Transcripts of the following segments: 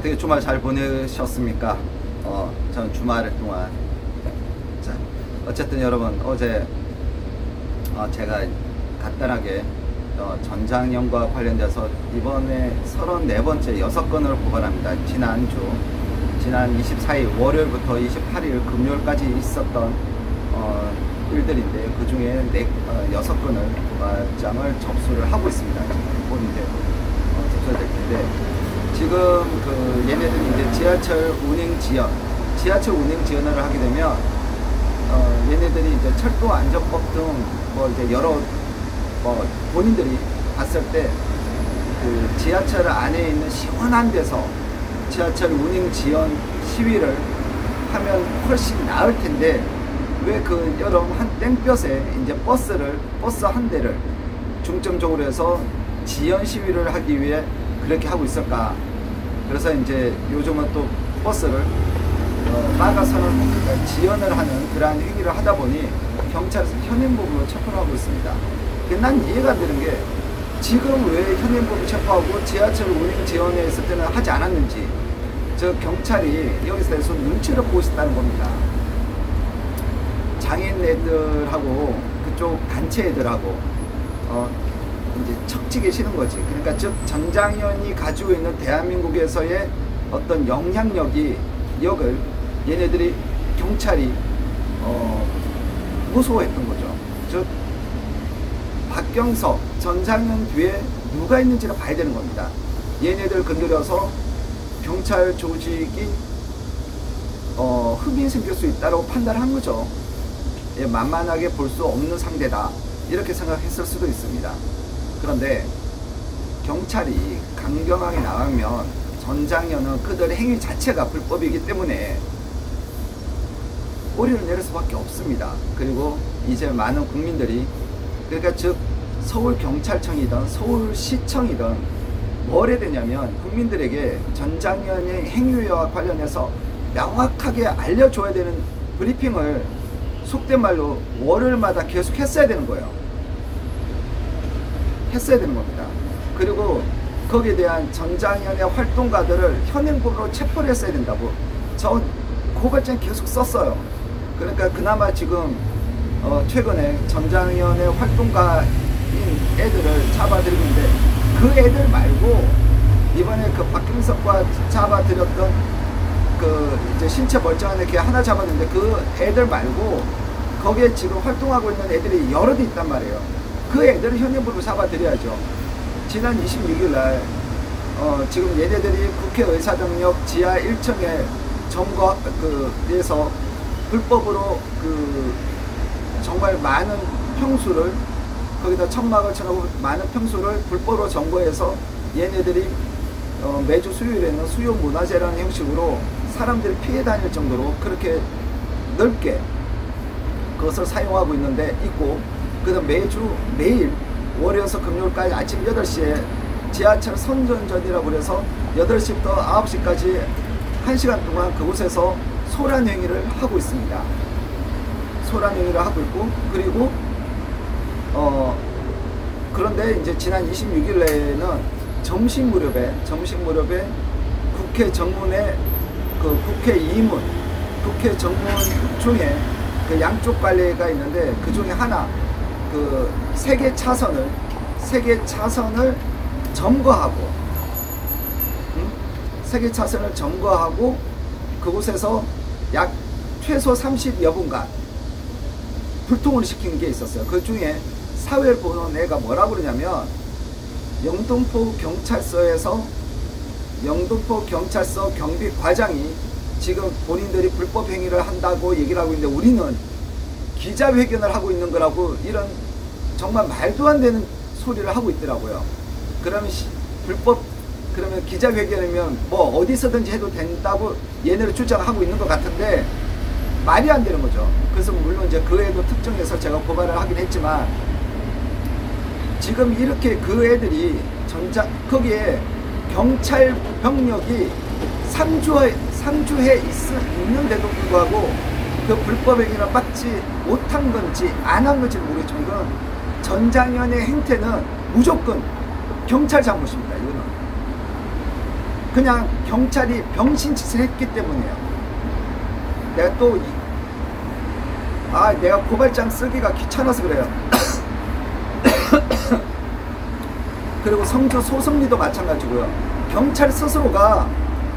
어떻게 주말 잘 보내셨습니까? 전 주말 동안 어쨌든 여러분 어제 제가 간단하게 전장현과 관련돼서 이번에 34번째 6건을 고발합니다. 지난 24일 월요일부터 28일 금요일까지 있었던 일들인데 그 중에 6건을 고발장을 접수를 하고 있습니다. 곧 이제 접수가 될 텐데 지금 얘네들이 이제 지하철 운행 지연을 하게 되면 얘네들이 이제 철도 안전법 등 이제 여러 본인들이 봤을 때 그 지하철 안에 있는 시원한 데서 지하철 운행 지연 시위를 하면 훨씬 나을 텐데 왜 그 여름 한 땡볕에 이제 버스 한 대를 중점적으로 해서 지연 시위를 하기 위해 그렇게 하고 있을까? 그래서 이제 요즘은 또 버스를 막아서는 지연을 하는 그러한 행위를 하다 보니 경찰에서 현행법으로 체포를 하고 있습니다. 난 이해가 안 되는 게 지금 왜 현행법을 체포하고 지하철 운행 지연에 있을 때는 하지 않았는지 저 경찰이 여기서 대해서 눈치를 보고 있다는 겁니다. 장애인 애들하고 그쪽 단체 애들하고 이제 척지기 싫은 거지. 그러니까 즉 전장현이 가지고 있는 대한민국에서의 어떤 영향력을 얘네들이 경찰이 무서워했던 거죠. 즉 박경석 전장현 뒤에 누가 있는지를 봐야 되는 겁니다. 얘네들 건드려서 경찰 조직이 흠이 생길 수 있다고 판단한 거죠. 예, 만만하게 볼 수 없는 상대다 이렇게 생각했을 수도 있습니다. 그런데 경찰이 강경하게 나가면 전장현은 그들의 행위 자체가 불법이기 때문에 꼬리를 내릴 수밖에 없습니다. 그리고 이제 많은 국민들이 그러니까 즉 서울경찰청이든 서울시청이든 뭘 해야 되냐면 국민들에게 전장현의 행위와 관련해서 명확하게 알려줘야 되는 브리핑을 속된 말로 월요일마다 계속 했어야 되는 거예요. 했어야 되는 겁니다. 그리고 거기에 대한 전장현의 활동가들을 현행법으로 체포를 했어야 된다고 저 고발장 계속 썼어요. 그러니까 그나마 지금 최근에 전장현의 활동가인 애들을 잡아들이고 있는데 그 애들 말고 이번에 그 박경석과 잡아들였던 그 이제 신체 멀쩡한 애 걔 하나 잡았는데 그 애들 말고 거기에 지금 활동하고 있는 애들이 여럿 있단 말이에요. 그 애들을 현행법으로 잡아들여야죠. 지난 26일 날 지금 얘네들이 국회의사당역 지하 1층에 점거 에서 불법으로 정말 많은 평수를 거기다 천막을 쳐놓고 많은 평수를 불법으로 점거해서 얘네들이 매주 수요일에는 수요문화제라는 형식으로 사람들이 피해 다닐 정도로 그렇게 넓게 그것을 사용하고 있고 그다음 매일 월요일에서 금요일까지 아침 8시에 지하철 선전전이라고 그래서 8시부터 9시까지 1시간 동안 그곳에서 소란행위를 하고 있습니다. 소란행위를 하고 있고 그리고 그런데 이제 지난 26일 내에는 점심 무렵에 국회 정문에 그 국회 이문, 국회 정문 중에 그 양쪽 갈래가 있는데 그 중에 하나 그 세 개 차선을 점거하고 세 개 차선을 점거하고 그곳에서 약 최소 30여 분간 불통을 시킨 게 있었어요. 그 중에 사회를 보는 애가 뭐라고 그러냐면 영등포 경찰서 경비 과장이 지금 본인들이 불법 행위를 한다고 얘기를 하고 있는데 우리는 기자회견을 하고 있는 거라고 이런 정말 말도 안 되는 소리를 하고 있더라고요. 그러면 그러면 기자회견이면 뭐 어디서든지 해도 된다고 얘네를 주장하고 있는 것 같은데 말이 안 되는 거죠. 그래서 물론 이제 그 애도 특정해서 제가 고발을 하긴 했지만 지금 이렇게 그 애들이 거기에 경찰 병력이 상주해 있는데도 불구하고 그 불법 행위를 막지 못한 건지 안 한 건지 모르겠지만 이건 전장현의 행태는 무조건 경찰 잘못입니다. 이거는 그냥 경찰이 병신짓을 했기 때문이에요. 내가 또 내가 고발장 쓰기가 귀찮아서 그래요. 그리고 성주 소송리도 마찬가지고요. 경찰 스스로가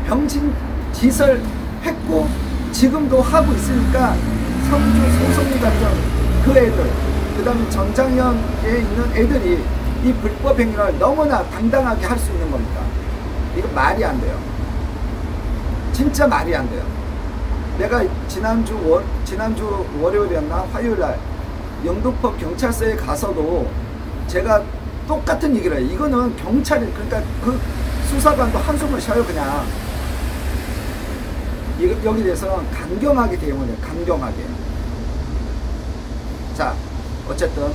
병신 짓을 했고 지금도 하고 있으니까 성주 소송리 같은 그 애들, 그 다음에 전장현에 있는 애들이 이 불법 행위를 너무나 당당하게 할 수 있는 겁니다. 이거 말이 안 돼요. 진짜 말이 안 돼요. 내가 지난주 월요일이었나 화요일날 영등포 경찰서에 가서도 제가 똑같은 얘기를 해요. 이거는 경찰이, 그러니까 그 수사관도 한숨을 쉬어요. 그냥 여기 대해서는 강경하게 대응을 해요. 강경하게. 자, 어쨌든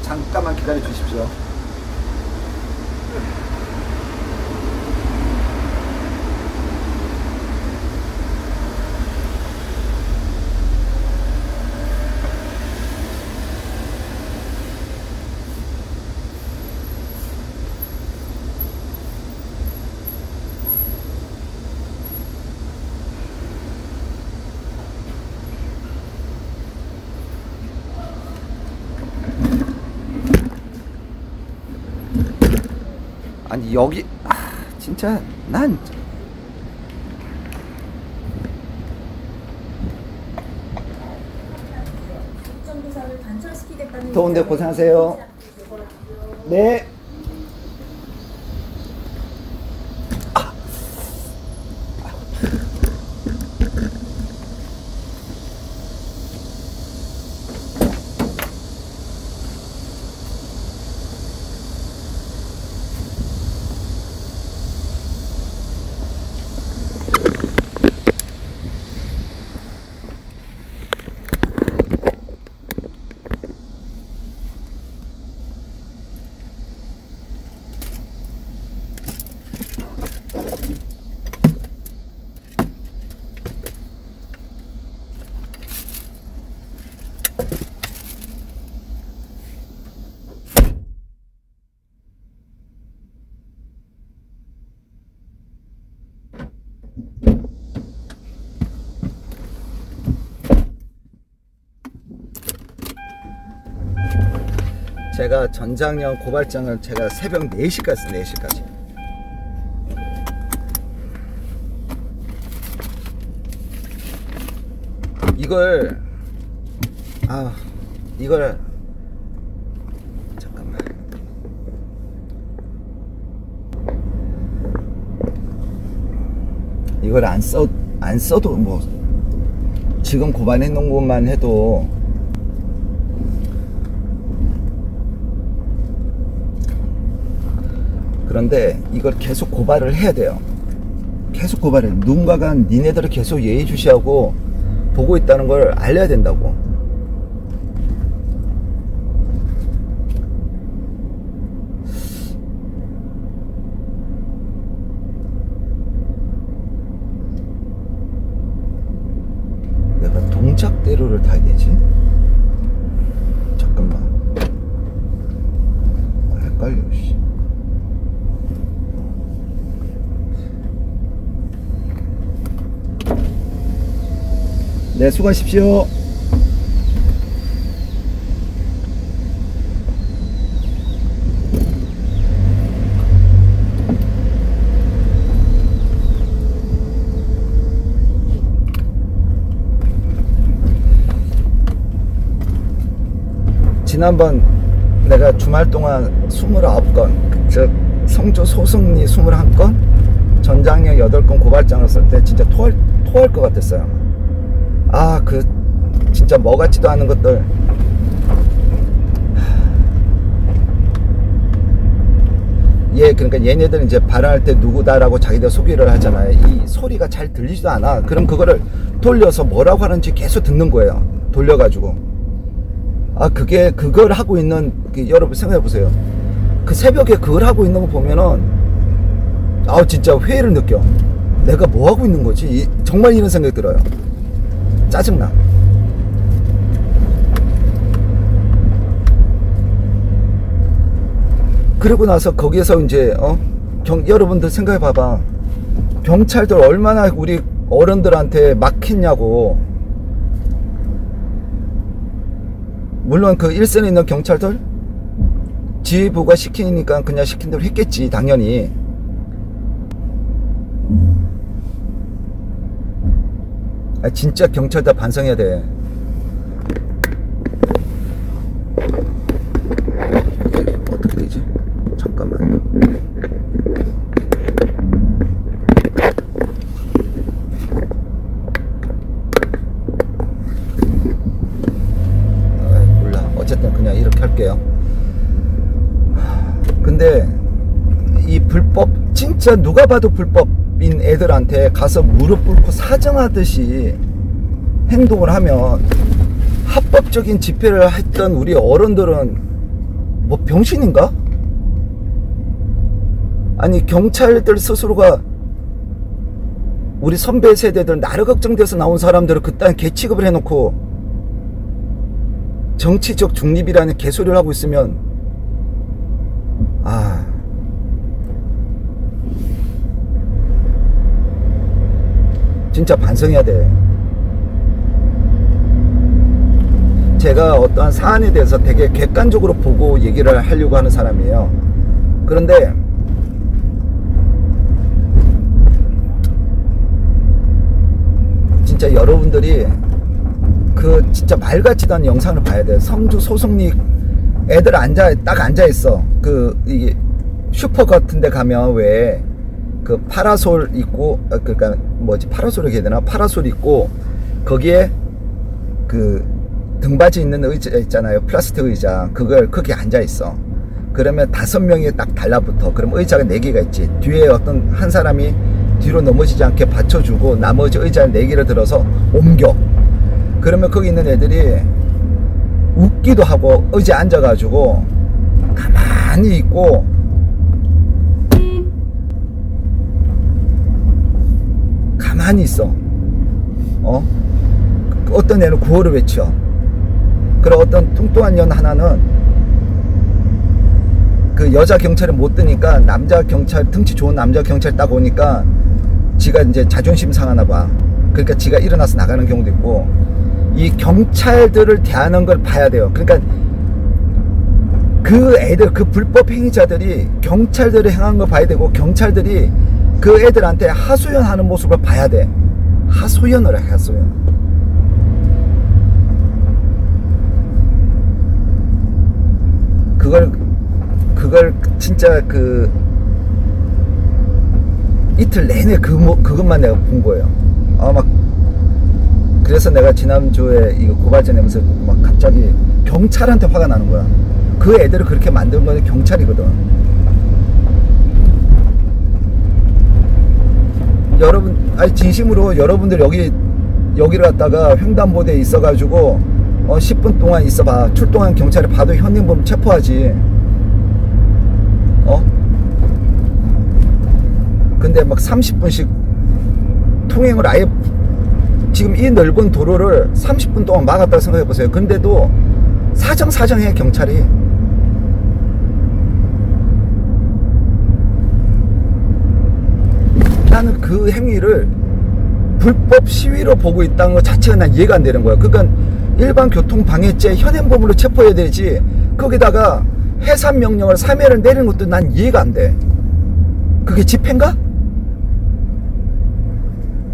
잠깐만 기다려 주십시오. 아니 여기 진짜 난 더운데 고생하세요. 네. 제가 전장현 고발장을 제가 새벽 4시까지 썼어요. 4시까지. 이걸 잠깐만. 이걸 안 써도 뭐 지금 고발해 놓은 것만 해도 그런데 이걸 계속 고발을 해야 돼요. 계속 고발해. 누군가가 니네들을 계속 예의주시하고 보고 있다는 걸 알려야 된다고. 내가 동작대로를 타야 되지? 잠깐만. 헷갈려, 씨. 네, 수고하십시오. 지난번 내가 주말 동안 29건, 즉 성주 소승리 21건, 전장현 8건 고발장을 쓸 때 진짜 토할 것 같았어요. 진짜 뭐 같지도 않은 것들. 그러니까 얘네들은 이제 발언할 때 누구다라고 자기들 소개를 하잖아요. 이 소리가 잘 들리지도 않아. 그럼 그거를 돌려서 뭐라고 하는지 계속 듣는 거예요. 돌려가지고. 그걸 하고 있는, 여러분 생각해 보세요. 그 새벽에 그걸 하고 있는 거 보면은, 진짜 회의를 느껴. 내가 뭐 하고 있는 거지? 정말 이런 생각이 들어요. 짜증나. 그러고 나서 거기에서 이제 여러분들 생각해 봐봐. 경찰들 얼마나 우리 어른들한테 막혔냐고. 물론 그 일선에 있는 경찰들 지휘부가 시키니까 그냥 시킨 대로 했겠지, 당연히. 진짜 경찰들 반성해야 돼. 어떻게 되지? 잠깐만. 몰라. 어쨌든 그냥 이렇게 할게요. 근데 이 불법, 진짜 누가 봐도 불법인 애들한테 가서 무릎 꿇고 사정하듯이 행동을 하면, 합법적인 집회를 했던 우리 어른들은 뭐 병신인가? 아니, 경찰들 스스로가 우리 선배 세대들 나라 걱정돼서 나온 사람들을 그딴 개취급을 해놓고 정치적 중립이라는 개소리를 하고 있으면, 진짜 반성해야 돼. 제가 어떠한 사안에 대해서 되게 객관적으로 보고 얘기를 하려고 하는 사람이에요. 그런데 진짜 여러분들이 그 진짜 말 같지도 않은 영상을 봐야 돼. 성주 소속리 애들 딱 앉아있어. 이게 슈퍼 같은 데 가면 왜 그 파라솔 있고, 그러니까 뭐지, 파라솔이라고 해야 되나? 파라솔 있고 거기에 그 등받이 있는 의자 있잖아요. 플라스틱 의자. 그걸 거기에 앉아있어. 그러면 5명이 딱 달라붙어. 그럼 의자가 4개가 있지. 뒤에 어떤 한 사람이 뒤로 넘어지지 않게 받쳐주고 나머지 의자를 4개를 들어서 옮겨. 그러면 거기 있는 애들이 웃기도 하고 의자에 앉아가지고 가만히 있고, 가만히 있어. 어떤 애는 구호를 외쳐. 그리고 어떤 뚱뚱한 년 하나는 그 여자 경찰을 못 드니까 남자 경찰, 등치 좋은 남자 경찰 딱 오니까 지가 이제 자존심 상하나 봐. 그러니까 지가 일어나서 나가는 경우도 있고. 이 경찰들을 대하는 걸 봐야 돼요. 그러니까 그 애들, 그 불법 행위자들이 경찰들이 행한 거 봐야 되고, 경찰들이 그 애들한테 하소연하는 모습을 봐야 돼. 하소연을 해, 하소연. 그걸 진짜 이틀 내내 그것만 내가 본 거예요. 그래서 내가 지난주에 이거 고발자 내면서 막 갑자기 경찰한테 화가 나는 거야. 그 애들을 그렇게 만든 건 경찰이거든. 여러분, 진심으로 여러분들 여기를 갔다가 횡단보도에 있어가지고 10분 동안 있어봐. 출동한 경찰이 봐도 현행범 체포하지. 근데 막 30분씩 통행을 아예, 지금 이 넓은 도로를 30분 동안 막았다고 생각해보세요. 근데도 사정해, 경찰이. 나는 그 행위를 불법 시위로 보고 있다는 것 자체가 난 이해가 안 되는 거야. 그러니까 일반 교통방해죄 현행범으로 체포해야 되지, 거기다가 해산명령을 3회를 내리는 것도 난 이해가 안 돼. 그게 집회인가?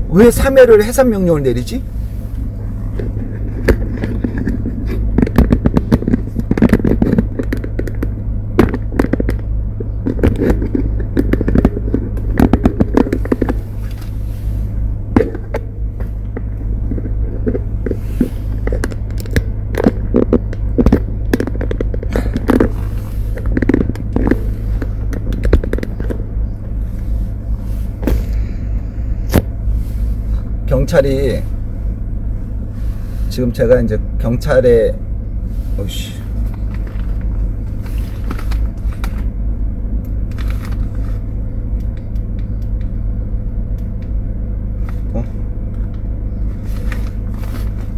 왜 3회를 해산명령을 내리지? 경찰이 지금, 제가 이제 경찰에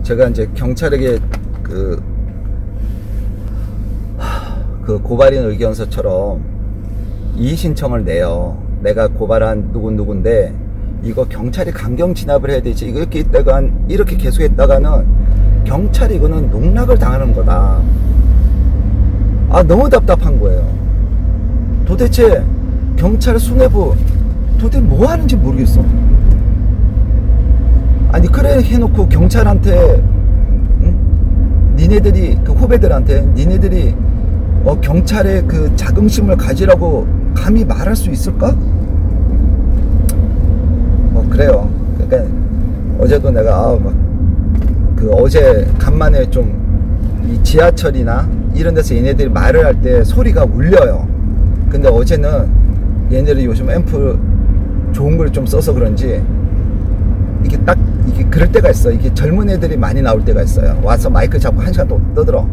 제가 이제 경찰에게 그 고발인 의견서처럼 이의신청을 내요. 내가 고발한 누군데 이거 경찰이 강경 진압을 해야 되지. 이렇게 있다가 이렇게 계속했다가는 경찰이 이거는 농락을 당하는 거다. 아, 너무 답답한 거예요. 도대체 경찰 수뇌부 도대체 뭐 하는지 모르겠어. 아니, 그래 해놓고 경찰한테, 응? 니네들이 그 후배들한테 니네들이 경찰의 그 자긍심을 가지라고 감히 말할 수 있을까? 그래요. 그러니까 어제도 내가 그 어제 간만에 좀 이 지하철이나 이런 데서 얘네들이 말을 할 때 소리가 울려요. 근데 어제는 얘네들이 요즘 앰프 좋은 걸 좀 써서 그런지 이게 딱 이게 그럴 때가 있어. 이게 젊은 애들이 많이 나올 때가 있어요. 와서 마이크 잡고 1시간 또 떠들어.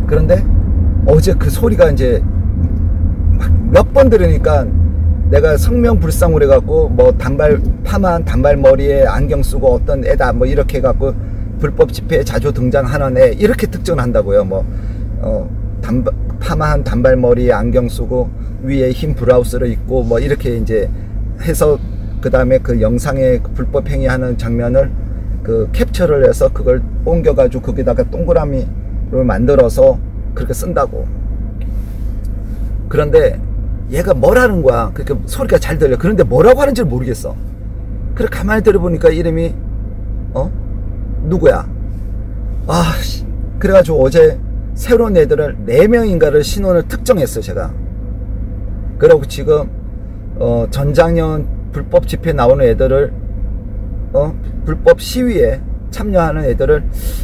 그런데 어제 그 소리가 이제 몇 번 들으니까 내가 성명불상으로 해갖고 뭐 파마한 단발머리에 안경 쓰고 어떤 애다 뭐 이렇게 해갖고 불법 집회에 자주 등장하는 애 이렇게 특정을 한다고요. 뭐 파마한 단발머리에 안경 쓰고 위에 흰 브라우스를 입고 뭐 이렇게 이제 해서 그 다음에 그 영상에 불법 행위하는 장면을 그 캡처를 해서 그걸 옮겨가지고 거기다가 동그라미를 만들어서 그렇게 쓴다고. 그런데 얘가 뭘 하는 거야. 그렇게 소리가 잘 들려. 그런데 뭐라고 하는지 모르겠어. 그래 가만히 들어보니까 이름이 누구야. 아, 그래가지고 어제 새로운 애들을 4명인가를 신원을 특정했어요. 제가. 그리고 지금 전장년 불법 집회 나오는 애들을 불법 시위에 참여하는 애들을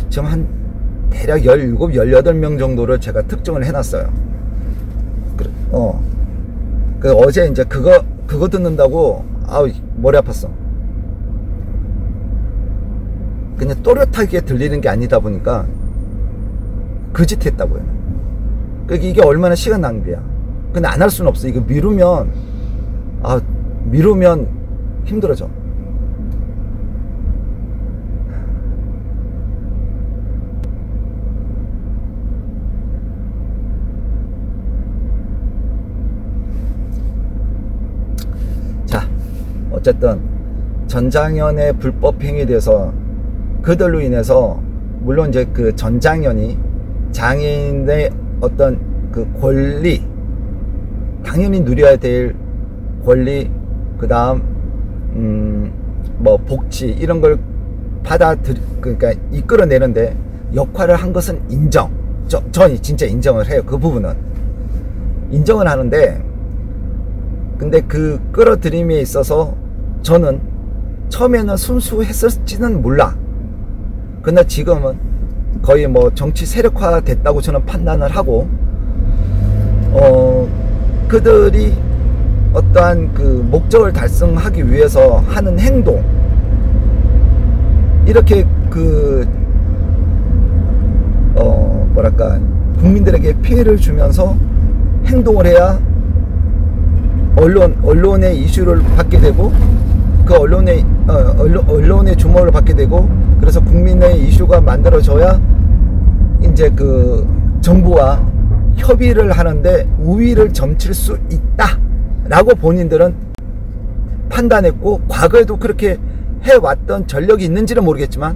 지금 한 대략 17, 18명 정도를 제가 특정을 해놨어요. 그 어제 이제 그거 듣는다고 아우 머리 아팠어. 그냥 또렷하게 들리는 게 아니다 보니까 그 짓 했다고요. 그러니까 이게 얼마나 시간 낭비야. 근데 안 할 수는 없어. 이거 미루면 힘들어져. 자, 어쨌든 전장현의 불법 행위에 대해서 그들로 인해서 물론 이제 그 전장현이 장애인의 어떤 그 권리, 당연히 누려야 될 권리, 그 다음 뭐 복지 이런 걸 그러니까 이끌어내는데 역할을 한 것은 인정. 전 진짜 인정을 해요. 그 부분은 인정을 하는데, 근데 그 끌어들임에 있어서 저는 처음에는 순수했을지는 몰라. 근데 지금은 거의 뭐 정치 세력화 됐다고 저는 판단을 하고, 그들이 어떠한 그 목적을 달성하기 위해서 하는 행동, 이렇게 그 뭐랄까 국민들에게 피해를 주면서 행동을 해야 언론의 이슈를 받게 되고, 그 언론의 주목을 받게 되고, 그래서 국민의 이슈가 만들어져야 이제 그 정부와 협의를 하는데 우위를 점칠 수 있다 라고 본인들은 판단했고, 과거에도 그렇게 해왔던 전력이 있는지는 모르겠지만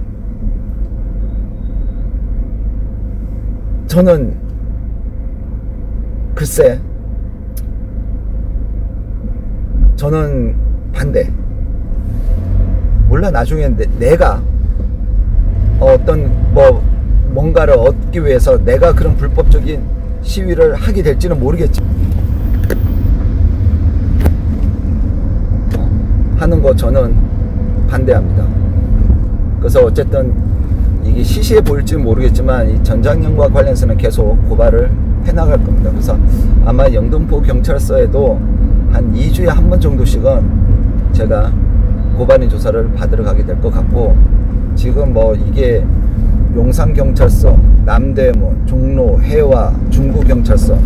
저는 글쎄, 저는 반대. 몰라, 나중에 내가 어떤 뭔가를 얻기 위해서 내가 그런 불법적인 시위를 하게 될지는 모르겠지. 하는 거 저는 반대합니다. 그래서 어쨌든 이게 시시해 보일지 모르겠지만 이 전장현과 관련해서는 계속 고발을 해나갈 겁니다. 그래서 아마 영등포 경찰서에도 한 2주에 한 번 정도씩은 제가 고발인 조사를 받으러 가게 될 것 같고, 지금 뭐 이게 용산경찰서, 남대문, 종로, 해와, 중구경찰서,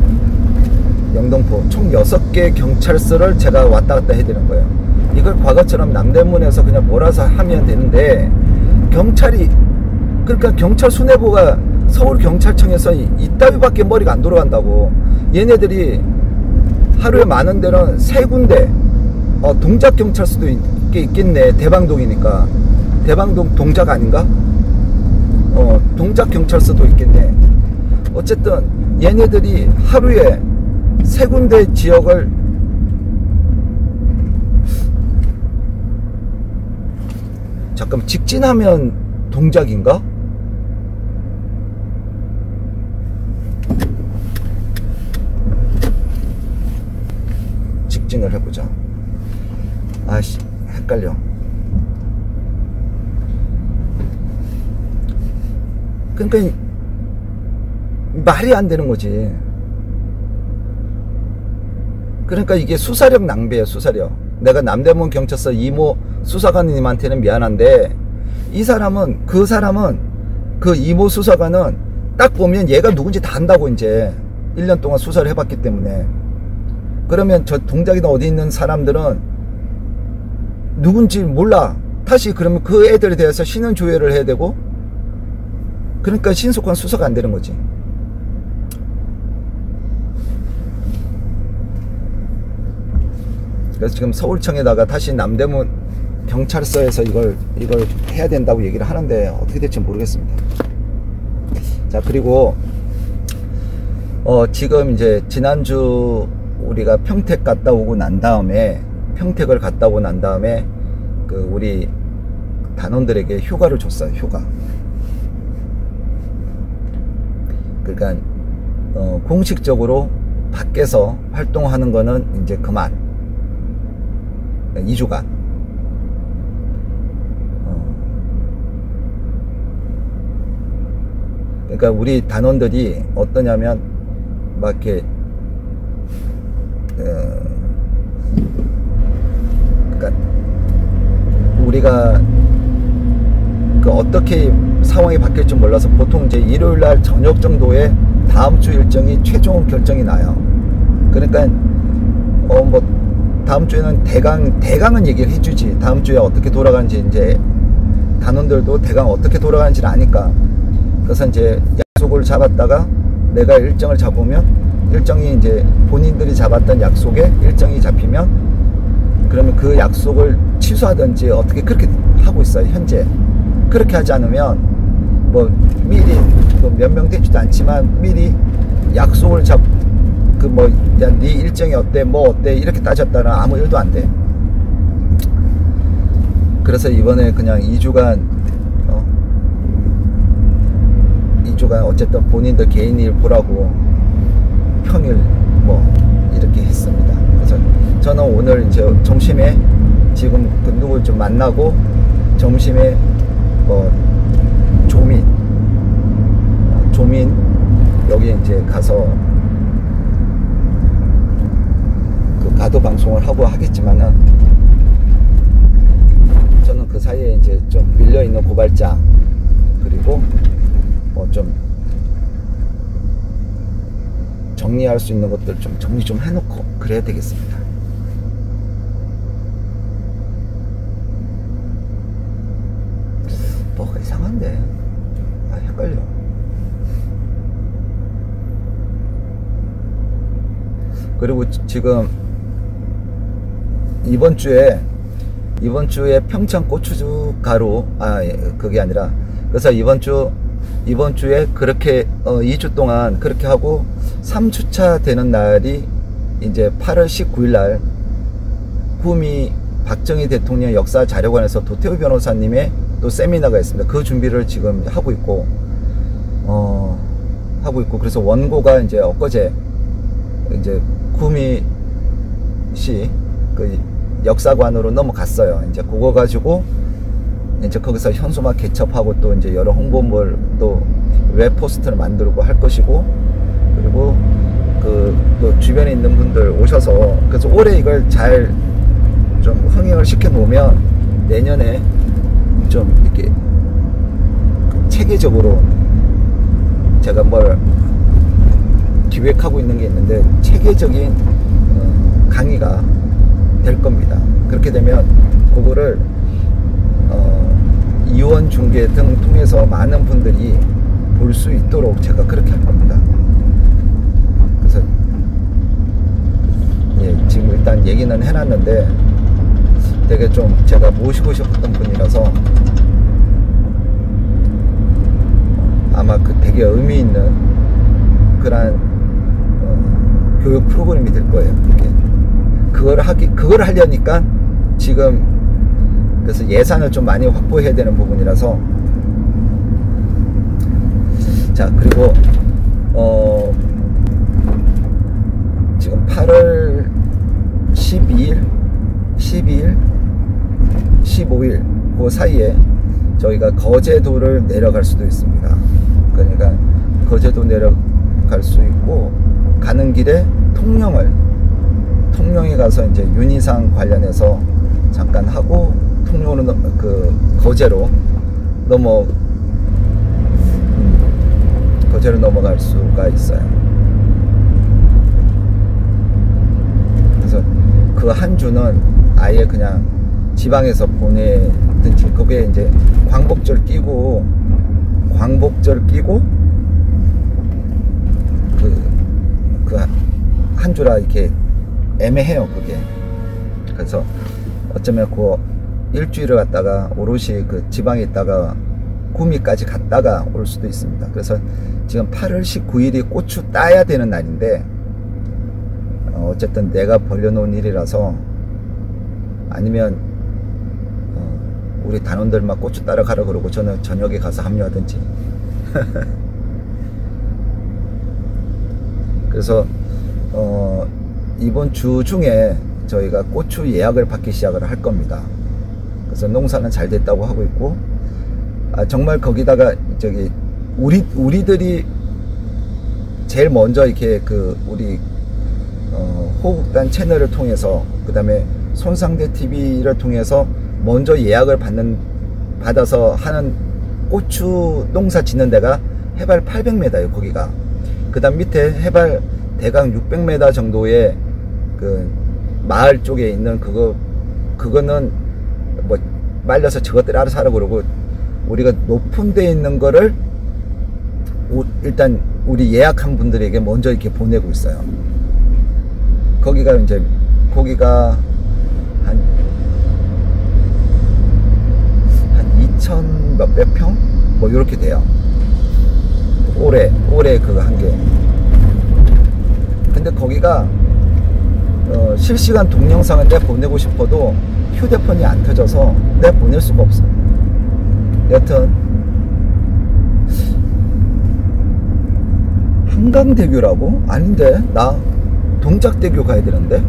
영등포 총 6개 경찰서를 제가 왔다 갔다 해야 되는 거예요. 이걸 과거처럼 남대문에서 그냥 몰아서 하면 되는데, 경찰이, 그러니까 경찰 수뇌부가 서울경찰청에서 이따위밖에 머리가 안 돌아간다고. 얘네들이 하루에 많은 데는 3군데 동작 경찰서도 있겠네. 대방동이니까. 대방동 동작 아닌가? 동작 경찰서도 있겠네. 어쨌든 얘네들이 하루에 3군데 지역을 잠깐 직진하면 동작인가? 직진을 해보자. 아씨 헷갈려. 그러니까 말이 안 되는 거지. 그러니까 이게 수사력 낭비예요. 수사력. 내가 남대문 경찰서 이모 수사관님한테는 미안한데 이 사람은 그 이모 수사관은 딱 보면 얘가 누군지 다 안다고. 이제 1년 동안 수사를 해봤기 때문에. 그러면 저 동작이나 어디 있는 사람들은 누군지 몰라. 다시 그러면 그 애들에 대해서 신원 조회를 해야 되고, 그러니까 신속한 수사가 안 되는 거지. 그래서 지금 서울청에다가 다시 남대문 경찰서에서 이걸 해야 된다고 얘기를 하는데 어떻게 될지 모르겠습니다. 자, 그리고 지금 이제 지난주 우리가 평택 갔다 오고 난 다음에, 평택을 갔다 오고 난 다음에 그 우리 단원들에게 휴가를 줬어요. 휴가. 그러니까 공식적으로 밖에서 활동하는 거는 이제 그만. 2주간. 그러니까 우리 단원들이 어떠냐면 막 이렇게 그러니까 우리가 그 어떻게 상황이 바뀔 줄 몰라서 보통 이제 일요일날 저녁 정도에 다음 주 일정이 최종 결정이 나요. 그러니까 뭐 다음 주에는 대강은 얘기를 해주지. 다음 주에 어떻게 돌아가는지 이제 단원들도 대강 어떻게 돌아가는지를 아니까. 그래서 이제 약속을 잡았다가 내가 일정을 잡으면, 일정이 이제 본인들이 잡았던 약속에 일정이 잡히면 그러면 그 약속을 취소하든지 어떻게 그렇게 하고 있어요. 현재 그렇게 하지 않으면 뭐 미리 몇 명 되지도 않지만 미리 약속을 야, 네 일정이 어때, 뭐 어때 이렇게 따졌다는 아무 일도 안 돼. 그래서 이번에 그냥 2주간 어쨌든 본인들 개인 일 보라고 평일 뭐 이렇게 했습니다. 그래서 저는 오늘 이제 점심에 지금 그 누굴 좀 만나고 점심에 조민 여기 이제 가서 그 가도 방송을 하고 하겠지만은 저는 그 사이에 이제 좀 밀려있는 고발장 그리고 좀 정리할 수 있는 것들 좀 정리 좀 해놓고 그래야 되겠습니다. 뭐가 이상한데? 헷갈려. 그리고 지금 이번 주에 평창 고추 가루 그게 아니라, 그래서 이번 주에 그렇게 2주 동안 그렇게 하고 3주차 되는 날이 이제 8월 19일 날 구미 박정희 대통령 역사 자료관에서 도태우 변호사님의 또 세미나가 있습니다. 그 준비를 지금 하고 있고 그래서 원고가 이제 엊그제 이제 구미시 그 역사관으로 넘어갔어요. 이제 그거 가지고 이제 거기서 현수막 개첩하고 또 이제 여러 홍보물 또 웹 포스터를 만들고 할 것이고, 그리고 또 주변에 있는 분들 오셔서, 그래서 올해 이걸 잘 좀 흥행을 시켜 놓으면 내년에 좀 이렇게 체계적으로 제가 뭘 기획하고 있는 게 있는데 체계적인 강의가 될 겁니다. 그렇게 되면 그거를 이원 중계 등 통해서 많은 분들이 볼 수 있도록 제가 그렇게 할 겁니다. 그래서 얘기는 해놨는데 되게 좀 제가 모시고 싶었던 분이라서 아마 그 되게 의미 있는 그런 교육 프로그램이 될 거예요. 그걸 하려니까 지금 그래서 예산을 좀 많이 확보해야 되는 부분이라서. 자, 그리고 지금 8월 12일 15일 그 사이에 저희가 거제도를 내려갈 수도 있습니다. 그러니까 거제도 내려갈 수 있고, 가는 길에 통영에 가서 이제 윤희상 관련해서 잠깐 하고 통영으로 거제로 넘어갈 수가 있어요. 그래서 그 한 주는 아예 그냥 지방에서 보내든지, 그게 이제 광복절 끼고 그 한 주라 이렇게 애매해요, 그게. 그래서 어쩌면 그 일주일을 갔다가 오롯이 그 지방에 있다가 구미까지 갔다가 올 수도 있습니다. 그래서 지금 8월 19일이 고추 따야 되는 날인데, 어쨌든 내가 벌려놓은 일이라서, 아니면 우리 단원들만 고추 따라 가라 그러고 저는 저녁에 가서 합류하든지. 그래서 이번 주 중에 저희가 고추 예약을 받기 시작을 할 겁니다. 그래서 농사는 잘 됐다고 하고 있고, 정말 거기다가 우리들이 제일 먼저 이렇게 우리 호국단 채널을 통해서, 그 다음에 손상대 TV를 통해서 먼저 예약을 받아서 하는 고추 농사 짓는 데가 해발 800m예요, 거기가. 그 다음 밑에 해발 대강 600m 정도의 그 마을 쪽에 있는 그거는 뭐 말려서 저것들 알아서 하라고 그러고, 우리가 높은 데 있는 거를 일단 우리 예약한 분들에게 먼저 이렇게 보내고 있어요. 거기가 한 2,000 몇백 평? 뭐 이렇게 돼요. 올해 그거 한 개. 근데 거기가 실시간 동영상을 내 보내고 싶어도 휴대폰이 안 터져서 내 보낼 수가 없어. 여튼 한강대교라고? 아닌데, 나 동작대교 가야 되는데.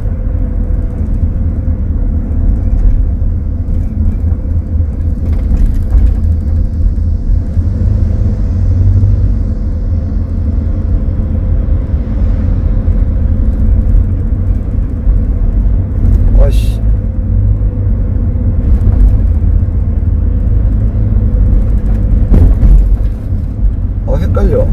아이씨, 헷갈려.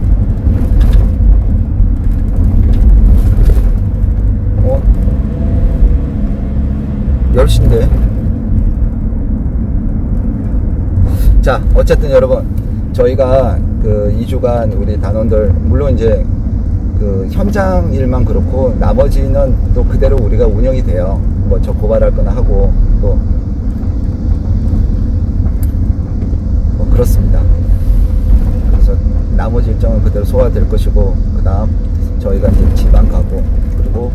10시인데. 자, 어쨌든 여러분, 저희가 그 2주간 우리 단원들, 물론 이제 그 현장 일만 그렇고 나머지는 또 그대로 우리가 운영이 돼요. 뭐 저 고발할 거나 하고 또 뭐 그렇습니다. 그래서 나머지 일정은 그대로 소화될 것이고, 그 다음 저희가 이제 지방 가고, 그리고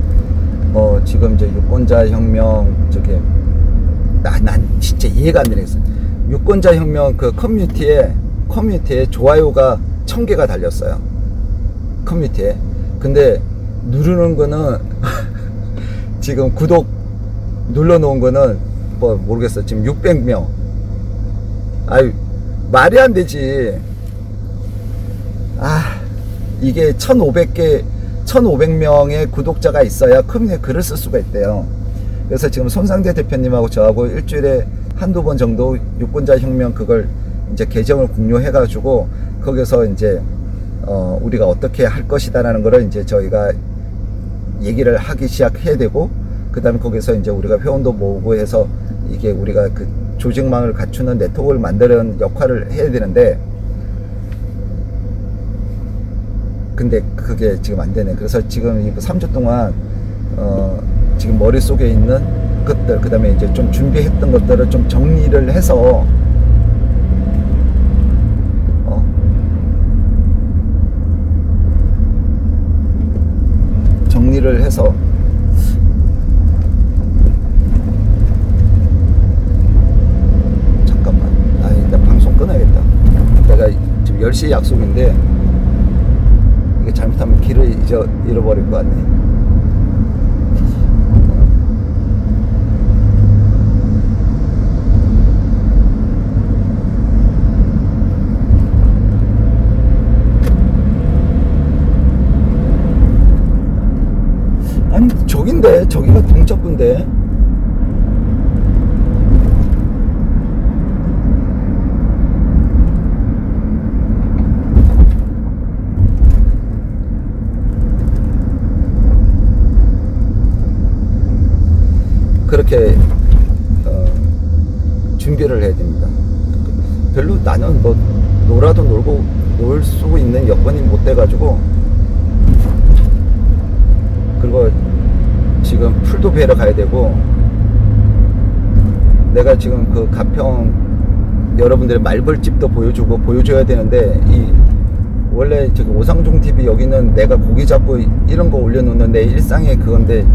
뭐 지금 이제 유권자 혁명 난 진짜 이해가 안 되겠어. 유권자 혁명 그 커뮤니티에 좋아요가 1000개가 달렸어요. 커뮤니티에. 근데 누르는 거는 지금 구독 눌러 놓은 거는 뭐 모르겠어. 지금 600명. 아유, 말이 안 되지. 이게 1500명의 구독자가 있어야 커뮤니티에 글을 쓸 수가 있대요. 그래서 지금 손상대 대표님하고 저하고 일주일에 한두 번 정도 유권자 혁명 그걸 이제 계정을 공유해 가지고 거기서 이제 우리가 어떻게 할 것이다라는 거를 이제 저희가 얘기를 하기 시작해야 되고, 그 다음에 거기서 이제 우리가 회원도 모으고 해서 이게 우리가 그 조직망을 갖추는 네트워크를 만드는 역할을 해야 되는데, 근데 그게 지금 안 되네. 그래서 지금 이 3주 동안 지금 머릿속에 있는 것들, 그 다음에 이제 좀 준비했던 것들을 좀 정리를 해서 정리를 해서 잠깐만, 나 방송 끊어야겠다. 내가 지금 10시에 약속인데 이게 잘못하면 길을 잃어버릴 것 같네. 아니 저긴데, 저기가 동작구인데. 그렇게 준비를 해야 됩니다. 별로 나는 뭐 놀아도 놀고 놀 수 있는 여건이 못 돼가지고, 그리고 지금 풀도 베러 가야 되고, 내가 지금 그 가평 여러분들의 말벌집도 보여줘야 되는데, 이 원래 저기 오상종 TV 여기는 내가 고기 잡고 이런 거 올려놓는 내 일상의 그건데,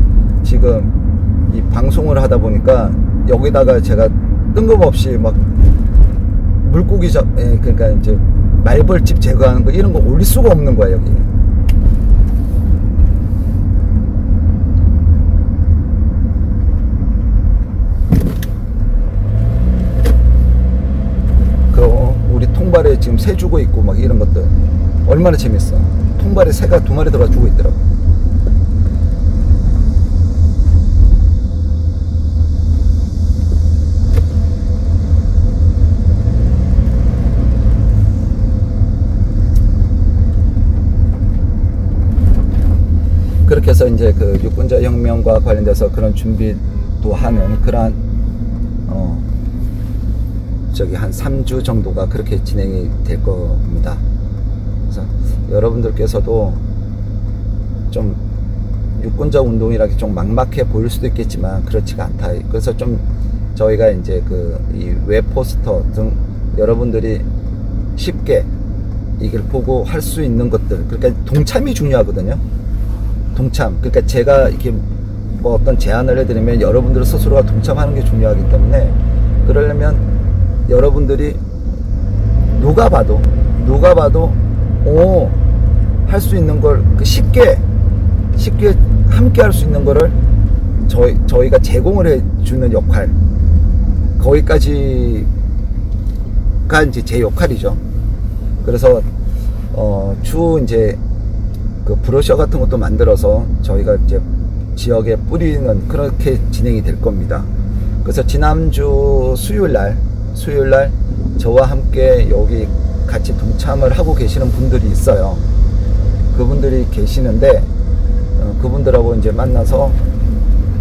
지금 이 방송을 하다 보니까 여기다가 제가 뜬금없이 막 물고기 그러니까 이제 말벌집 제거하는 거 이런 거 올릴 수가 없는 거야 여기. 우리 통발에 지금 새 주고 있고 막 이런 것들 얼마나 재밌어. 통발에 새가 2마리 들어가 주고 있더라고. 그렇게 해서 이제 그 육군자 혁명과 관련돼서 그런 준비도 하는 그러한 저기 한 3주 정도가 그렇게 진행이 될 겁니다. 그래서 여러분들께서도 좀 육군자 운동이라기 좀 막막해 보일 수도 있겠지만 그렇지가 않다. 그래서 좀 저희가 이제 그 이 웹포스터 등 여러분들이 쉽게 이걸 보고 할 수 있는 것들, 그러니까 동참이 중요하거든요. 동참. 그러니까 제가 이렇게 뭐 어떤 제안을 해드리면 여러분들 스스로가 동참하는 게 중요하기 때문에, 그러려면 여러분들이 누가 봐도 할 수 있는 걸 쉽게 함께 할 수 있는 거를 저희가 제공을 해주는 역할, 거기까지가 이제 제 역할이죠. 그래서 추후 이제 그 브로셔 같은 것도 만들어서 저희가 이제 지역에 뿌리는 그렇게 진행이 될 겁니다. 그래서 지난주 수요일 날 저와 함께 여기 같이 동참을 하고 계시는 분들이 있어요. 그분들이 계시는데 그분들하고 이제 만나서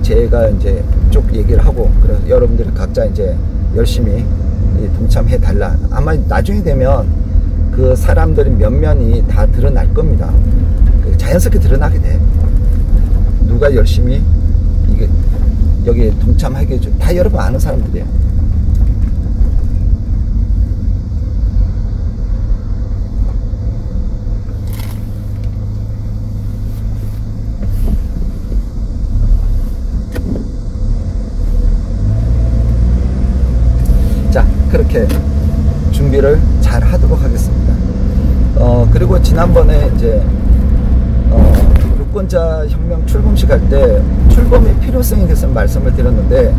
제가 이제 쭉 얘기를 하고, 그래서 여러분들이 각자 이제 열심히 동참해 달라. 아마 나중에 되면 그 사람들의 면면이 다 드러날 겁니다. 자연스럽게 드러나게 돼. 누가 열심히 이게 여기에 동참하게 해줘. 다 여러분 아는 사람들이에요. 자, 그렇게 준비를 잘 하도록 하겠습니다. 그리고 지난번에 이제 유권자 혁명 출범식 할 때 출범의 필요성에 대해서 말씀을 드렸는데,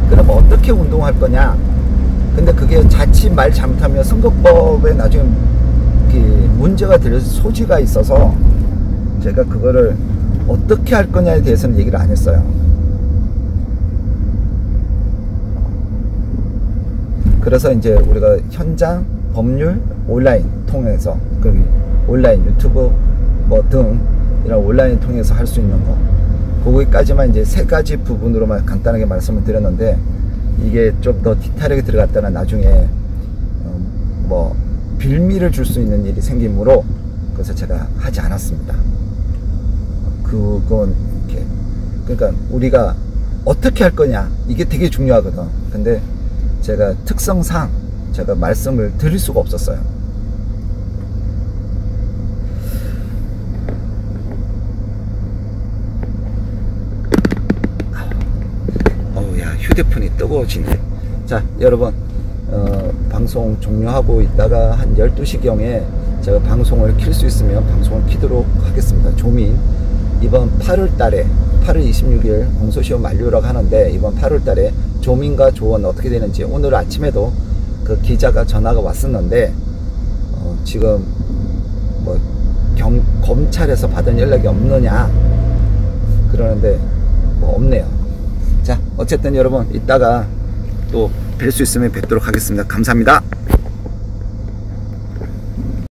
그럼 어떻게 운동할 거냐. 근데 그게 자칫 말 잘못하면 선거법에 나중에 문제가 될 소지가 있어서 제가 그거를 어떻게 할 거냐에 대해서는 얘기를 안 했어요. 그래서 이제 우리가 현장, 법률, 온라인 통해서, 그 온라인 유튜브 뭐 등 이런 온라인 통해서 할 수 있는 거, 거기까지만 이제 3가지 부분으로만 간단하게 말씀을 드렸는데, 이게 좀 더 디테일하게 들어갔다가 나중에 뭐 빌미를 줄 수 있는 일이 생기므로, 그래서 제가 하지 않았습니다. 그건 이렇게 그러니까 우리가 어떻게 할 거냐 이게 되게 중요하거든. 근데 제가 특성상 제가 말씀을 드릴 수가 없었어요. 어우야, 휴대폰이 뜨거워지네. 자, 여러분, 방송 종료하고 있다가 한 12시경에 제가 방송을 킬 수 있으면 방송을 키도록 하겠습니다. 조민, 이번 8월 달에 8월 26일 공소시효 만료라고 하는데, 이번 8월 달에 조민과 조언 어떻게 되는지 오늘 아침에도 그 기자가 전화가 왔었는데, 지금 뭐 검찰에서 받은 연락이 없느냐 그러는데 뭐 없네요. 자, 어쨌든 여러분 이따가 또 뵐 수 있으면 뵙도록 하겠습니다. 감사합니다.